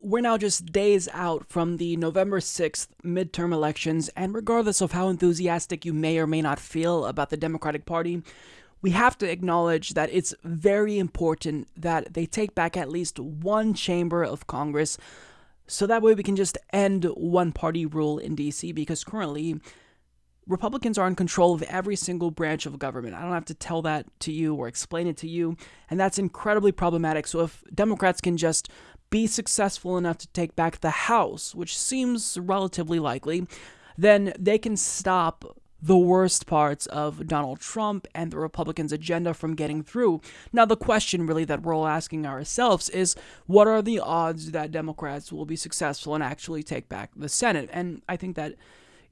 we're now just days out from the November 6th midterm elections, and regardless of how enthusiastic you may or may not feel about the Democratic Party, we have to acknowledge that it's very important that they take back at least one chamber of Congress, so that way we can just end one-party rule in DC, because currently Republicans are in control of every single branch of government. I don't have to tell that to you or explain it to you, and that's incredibly problematic. So if Democrats can just be successful enough to take back the House, which seems relatively likely, then they can stop the worst parts of Donald Trump and the Republicans' agenda from getting through. Now, the question really that we're all asking ourselves is, what are the odds that Democrats will be successful and actually take back the Senate? And I think that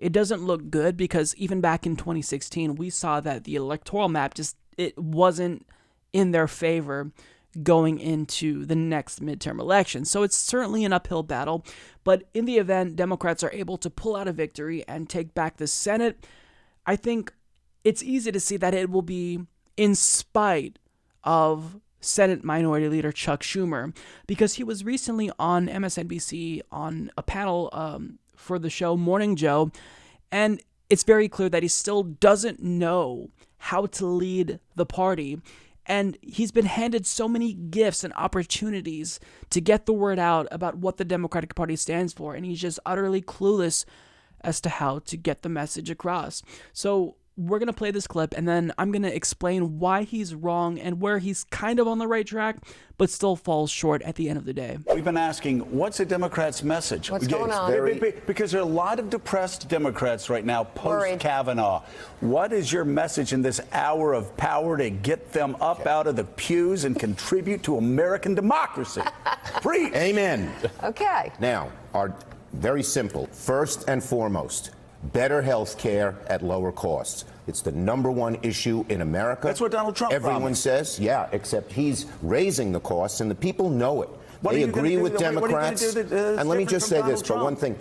it doesn't look good, because even back in 2016, we saw that the electoral map it wasn't in their favor going into the next midterm election. So it's certainly an uphill battle, but in the event Democrats are able to pull out a victory and take back the Senate, I think it's easy to see that it will be in spite of Senate Minority Leader Chuck Schumer, because he was recently on MSNBC on a panel for the show Morning Joe, and it's very clear that he still doesn't know how to lead the party. And he's been handed so many gifts and opportunities to get the word out about what the Democratic Party stands for, and he's just utterly clueless as to how to get the message across. So we're going to play this clip, and then I'm going to explain why he's wrong and where he's kind of on the right track, but still falls short at the end of the day. We've been asking, what's a Democrat's message? What's going on? Because there are a lot of depressed Democrats right now post-Kavanaugh. What is your message in this hour of power to get them up out of the pews and contribute to American democracy? Preach. Amen. Okay. Now, very simple. First and foremost, better health care at lower costs. It's the number one issue in America. That's what Donald Trump Everyone says, yeah, except he's raising the costs, and the people know it. They agree with Democrats. And let me just say this, for one thing.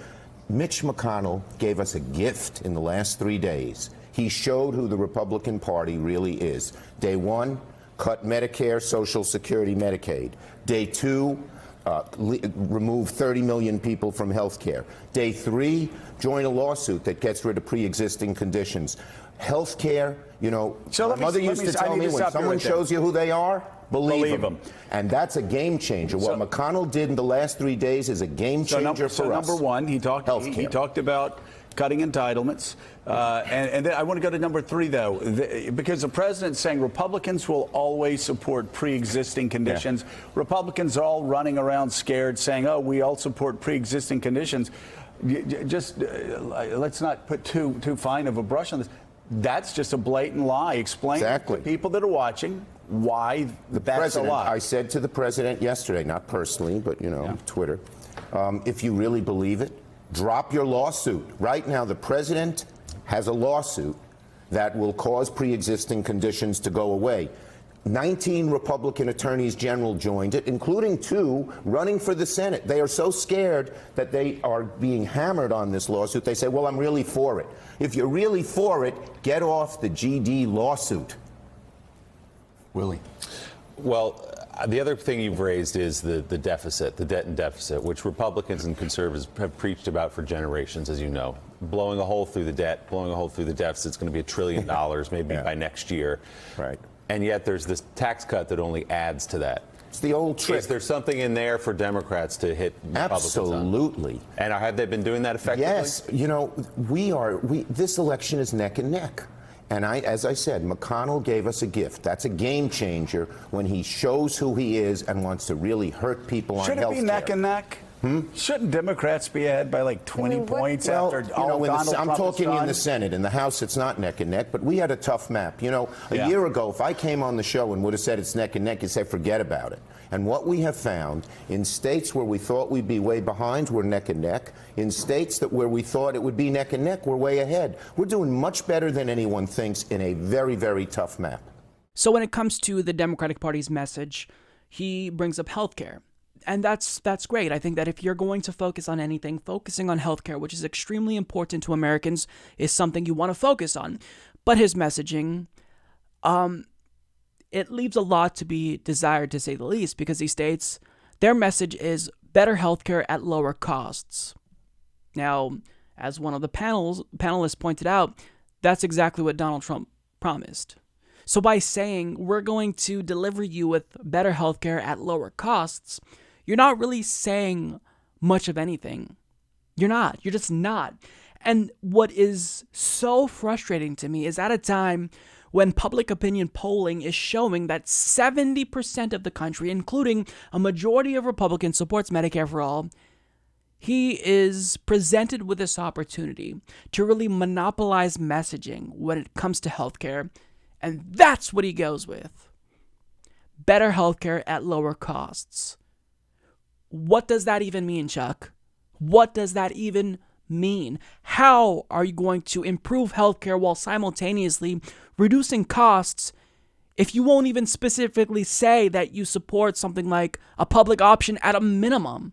Mitch McConnell gave us a gift in the last 3 days. He showed who the Republican Party really is. Day one, cut Medicare, Social Security, Medicaid. Day two, remove 30 million people from health care. Day three, join a lawsuit that gets rid of pre-existing conditions. Health care, my mother used to tell me, when someone shows you who they are, believe them. And that's a game changer. What McConnell did in the last 3 days is a game changer for us. Number one, he talked about cutting entitlements. And then I want to go to number three, though, because the president's saying Republicans will always support pre-existing conditions. Yeah. Republicans are all running around scared, saying, oh, we all support pre-existing conditions. Just let's not put too fine of a brush on this. That's just a blatant lie. Explain to people that are watching why that's a lie. I said to the president yesterday, not personally, but, Twitter, if you really believe it, drop your lawsuit. Right now, the president has a lawsuit that will cause pre-existing conditions to go away. 19 Republican attorneys general joined it, including 2 running for the Senate. They are so scared that they are being hammered on this lawsuit. They say, well, I'm really for it. If you're really for it, get off the GD lawsuit. Willie. Well, the other thing you've raised is the deficit, the debt and deficit, which Republicans and conservatives have preached about for generations, as you know. Blowing a hole through the debt, blowing a hole through the deficit. It's going to be $1 trillion maybe by next year. Right. And yet there's this tax cut that only adds to that. It's the old trick. Is there something in there for Democrats to hit Republicans Absolutely. on? And have they been doing that effectively? Yes. This election is neck and neck. And as I said, McConnell gave us a gift. That's a game changer when he shows who he is and wants to really hurt people on health care. Should it be neck and neck? Shouldn't Democrats be ahead by like 20 points after Donald Trump I'm talking is in the Senate. In the House, it's not neck and neck, but we had a tough map. A year ago, if I came on the show and would have said it's neck and neck, you'd say, forget about it. And what we have found in states where we thought we'd be way behind, we're neck and neck. In states where we thought it would be neck and neck, we're way ahead. We're doing much better than anyone thinks in a very, very tough map. So when it comes to the Democratic Party's message, he brings up healthcare. And that's great. I think that if you're going to focus on anything, focusing on healthcare, which is extremely important to Americans, is something you want to focus on. But his messaging, it leaves a lot to be desired, to say the least, because he states their message is better healthcare at lower costs. Now, as one of the panelists pointed out, that's exactly what Donald Trump promised. So by saying we're going to deliver you with better healthcare at lower costs, you're not really saying much of anything. You're not. You're just not. And what is so frustrating to me is at a time when public opinion polling is showing that 70% of the country, including a majority of Republicans, supports Medicare for all, he is presented with this opportunity to really monopolize messaging when it comes to healthcare, and that's what he goes with. Better healthcare at lower costs. What does that even mean, Chuck? What does that even mean? How are you going to improve healthcare while simultaneously reducing costs if you won't even specifically say that you support something like a public option at a minimum?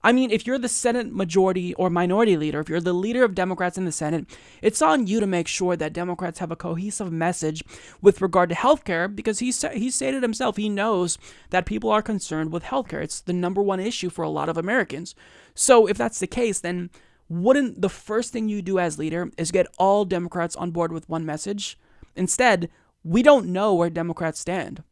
I mean, if you're the Senate majority or minority leader, if you're the leader of Democrats in the Senate, it's on you to make sure that Democrats have a cohesive message with regard to healthcare, because he stated himself, he knows that people are concerned with healthcare. It's the number one issue for a lot of Americans. So if that's the case, then wouldn't the first thing you do as leader is get all Democrats on board with one message? Instead, we don't know where Democrats stand.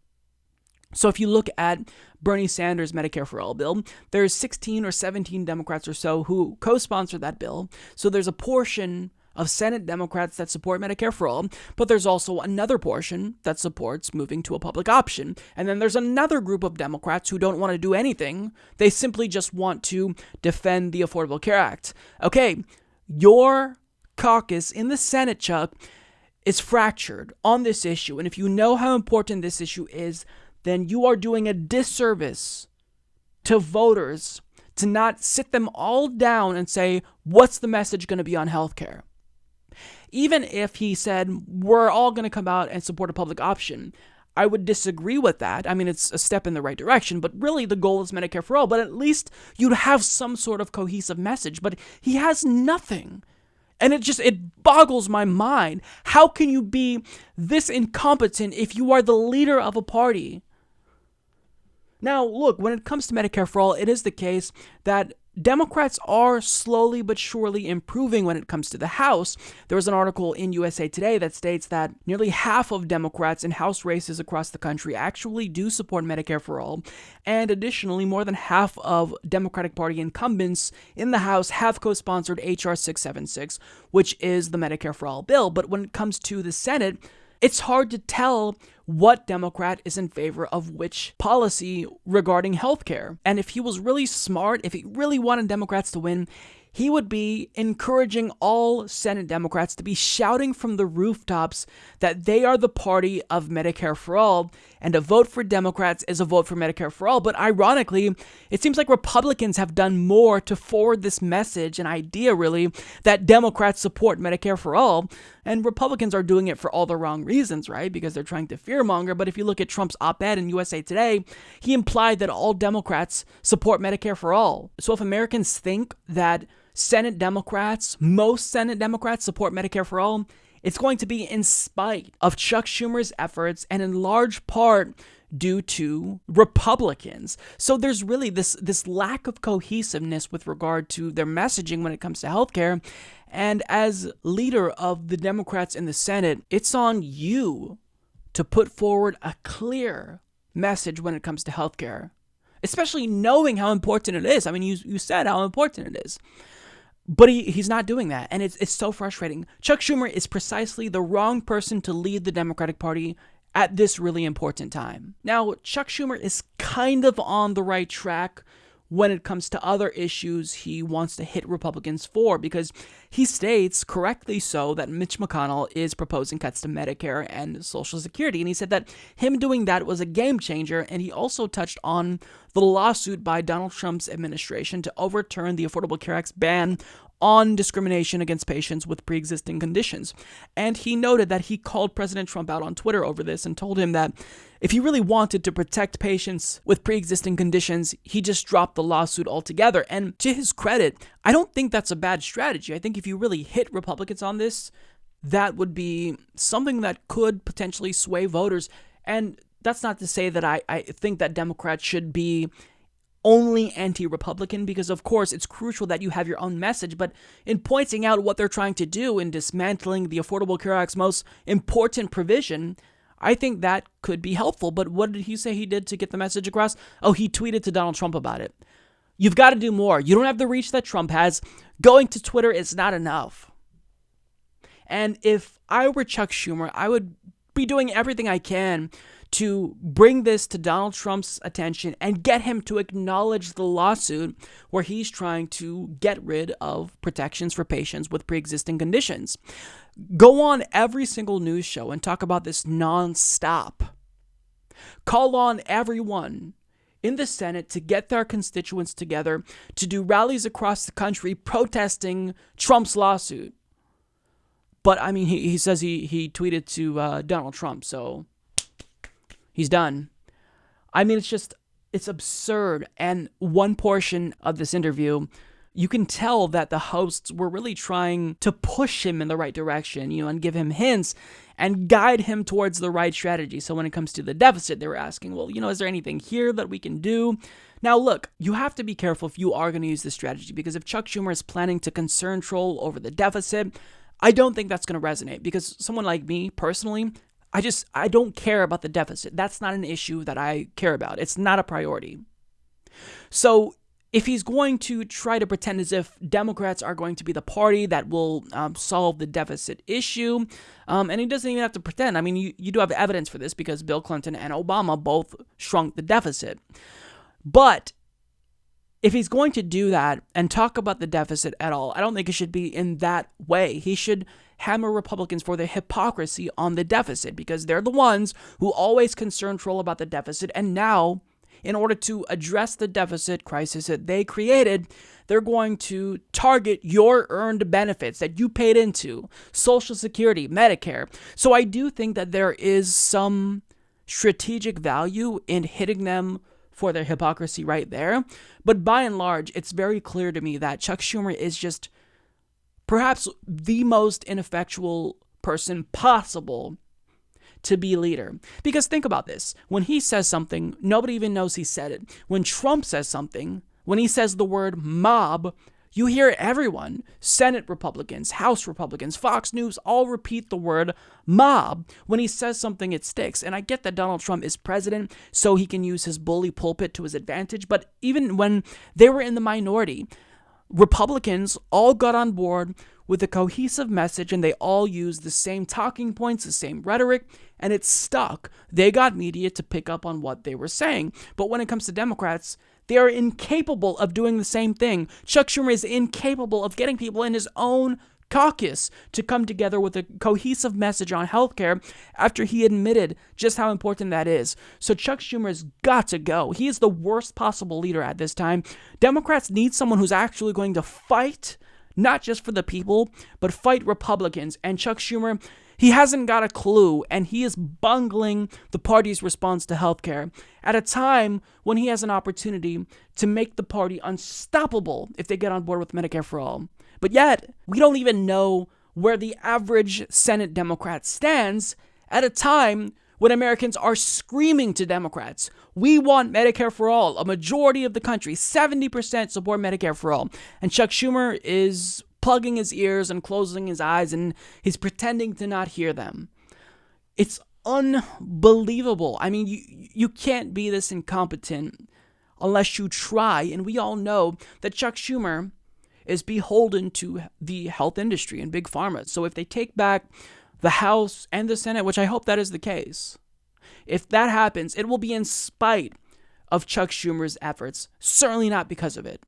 So if you look at Bernie Sanders' Medicare for All bill, there's 16 or 17 Democrats or so who co-sponsored that bill. So there's a portion of Senate Democrats that support Medicare for all, but there's also another portion that supports moving to a public option. And then there's another group of Democrats who don't want to do anything. They simply just want to defend the Affordable Care Act. Okay, your caucus in the Senate, Chuck, is fractured on this issue. And if you know how important this issue is, then you are doing a disservice to voters to not sit them all down and say, what's the message going to be on healthcare? Even if he said, we're all going to come out and support a public option, I would disagree with that. I mean, it's a step in the right direction, but really the goal is Medicare for all. But at least you'd have some sort of cohesive message. But he has nothing. And it boggles my mind. How can you be this incompetent if you are the leader of a party? Now, look, when it comes to Medicare for all, it is the case that Democrats are slowly but surely improving when it comes to the House. There was an article in USA Today that states that nearly half of Democrats in House races across the country actually do support Medicare for all. And additionally, more than half of Democratic Party incumbents in the House have co-sponsored H.R. 676, which is the Medicare for all bill. But when it comes to the Senate, it's hard to tell what Democrat is in favor of which policy regarding healthcare. And if he was really smart, if he really wanted Democrats to win, he would be encouraging all Senate Democrats to be shouting from the rooftops that they are the party of Medicare for all, and a vote for Democrats is a vote for Medicare for all. But ironically, it seems like Republicans have done more to forward this message and idea, really, that Democrats support Medicare for all, and Republicans are doing it for all the wrong reasons, right? Because they're trying to fearmonger. But if you look at Trump's op-ed in USA Today, he implied that all Democrats support Medicare for all. So if Americans think that most Senate Democrats support Medicare for all, it's going to be in spite of Chuck Schumer's efforts and in large part due to Republicans. So there's really this lack of cohesiveness with regard to their messaging when it comes to healthcare. And as leader of the Democrats in the Senate, it's on you to put forward a clear message when it comes to healthcare, especially knowing how important it is. I mean, you said how important it is. But he's not doing that, and it's so frustrating. Chuck Schumer is precisely the wrong person to lead the Democratic Party at this really important time. Now, Chuck Schumer is kind of on the right track when it comes to other issues he wants to hit Republicans for, because he states, correctly so, that Mitch McConnell is proposing cuts to Medicare and Social Security, and he said that him doing that was a game changer, and he also touched on the lawsuit by Donald Trump's administration to overturn the Affordable Care Act's ban on discrimination against patients with pre-existing conditions. And he noted that he called President Trump out on Twitter over this and told him that if he really wanted to protect patients with pre-existing conditions, he just dropped the lawsuit altogether. And to his credit, I don't think that's a bad strategy. I think if you really hit Republicans on this, that would be something that could potentially sway voters. And that's not to say that I think that Democrats should be only anti-Republican, because of course it's crucial that you have your own message, but in pointing out what they're trying to do in dismantling the Affordable Care Act's most important provision, I think that could be helpful. But what did he say he did to get the message across? Oh, he tweeted to Donald Trump about it. You've got to do more. You don't have the reach that Trump has. Going to Twitter is not enough. And if I were Chuck Schumer, I would be doing everything I can to bring this to Donald Trump's attention and get him to acknowledge the lawsuit where he's trying to get rid of protections for patients with pre-existing conditions. Go on every single news show and talk about this nonstop. Call on everyone in the Senate to get their constituents together to do rallies across the country protesting Trump's lawsuit. But, I mean, he says he tweeted to Donald Trump, so he's done. I mean, it's absurd. And one portion of this interview, you can tell that the hosts were really trying to push him in the right direction, and give him hints and guide him towards the right strategy. So when it comes to the deficit, they were asking, well, is there anything here that we can do? Now, look, you have to be careful if you are going to use this strategy, because if Chuck Schumer is planning to concern troll over the deficit, I don't think that's going to resonate, because someone like me, personally, I don't care about the deficit. That's not an issue that I care about. It's not a priority. So if he's going to try to pretend as if Democrats are going to be the party that will solve the deficit issue, and he doesn't even have to pretend. I mean, you do have evidence for this, because Bill Clinton and Obama both shrunk the deficit. But if he's going to do that and talk about the deficit at all, I don't think it should be in that way. He should hammer Republicans for their hypocrisy on the deficit, because they're the ones who always concern troll about the deficit. And now, in order to address the deficit crisis that they created, they're going to target your earned benefits that you paid into, Social Security, Medicare. So I do think that there is some strategic value in hitting them for their hypocrisy right there. But by and large, it's very clear to me that Chuck Schumer is just perhaps the most ineffectual person possible to be leader. Because think about this. When he says something, nobody even knows he said it. When Trump says something, when he says the word mob, you hear everyone, Senate Republicans, House Republicans, Fox News, all repeat the word mob. When he says something, it sticks. And I get that Donald Trump is president, so he can use his bully pulpit to his advantage. But even when they were in the minority, Republicans all got on board with a cohesive message, and they all used the same talking points, the same rhetoric, and it stuck. They got media to pick up on what they were saying. But when it comes to Democrats, they are incapable of doing the same thing. Chuck Schumer is incapable of getting people in his own caucus to come together with a cohesive message on healthcare after he admitted just how important that is. So Chuck Schumer has got to go. He is the worst possible leader at this time. Democrats need someone who's actually going to fight, not just for the people, but fight Republicans. And Chuck Schumer, he hasn't got a clue, and he is bungling the party's response to healthcare at a time when he has an opportunity to make the party unstoppable if they get on board with Medicare for All. But yet, we don't even know where the average Senate Democrat stands at a time when Americans are screaming to Democrats, we want Medicare for all. A majority of the country, 70%, support Medicare for all. And Chuck Schumer is plugging his ears and closing his eyes, and he's pretending to not hear them. It's unbelievable. I mean, you can't be this incompetent unless you try. And we all know that Chuck Schumer is beholden to the health industry and big pharma. So if they take back the House and the Senate, which I hope that is the case, if that happens, it will be in spite of Chuck Schumer's efforts, certainly not because of it.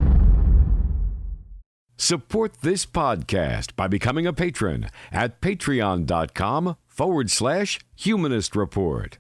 Support this podcast by becoming a patron at patreon.com/Humanist Report.